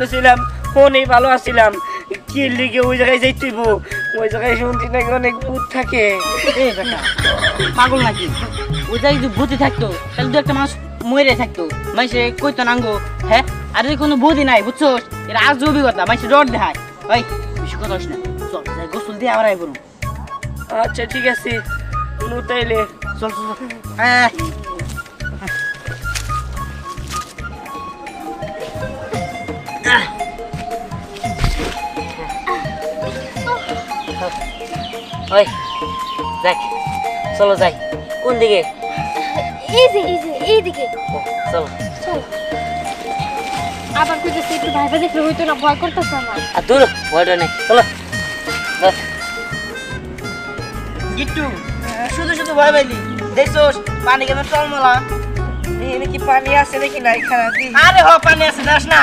ছিলাম ফোনেই ভালো আছিলাম কি লিগে ওই জায়গায় যাইতেইব ওই জায়গায় শুনছি নাকি অনেক ভূত থাকে এই বেটা পাগল নাকি ওই জায়গায় যদি ভূতি থাকতো তাহলে দু একটা মানুষ মরে থাকতো মাইসে কইতো নাঙ্গো হ্যাঁ আর যদি কোনো বুদ্ধি নাই বুঝছো এর আজ অভিজ্ঞতা মাইসে ডর দেখায় ওই বেশি কথা হস না চল যাই গোসল দিয়ে আবার আই করুন আচ্ছা ঠিক আছে নু তাইলে চল চল চল। হ্যাঁ ওই যাক চলো যাই কোন দিকে এইদিকে ও, চলো চল আবার কইতেছে একটু ভাইবা দেখলে হইতো না ভয় করতেছে আমার আর দূর ভয়টা নেই চলো গিট্টু শুধু শুধু ভয় পাইলি দেখছোস পানি কেমন টলমলা এখানে কি পানি আছে নাকি নাই খারাপ আরে হ পানি আছে দাস না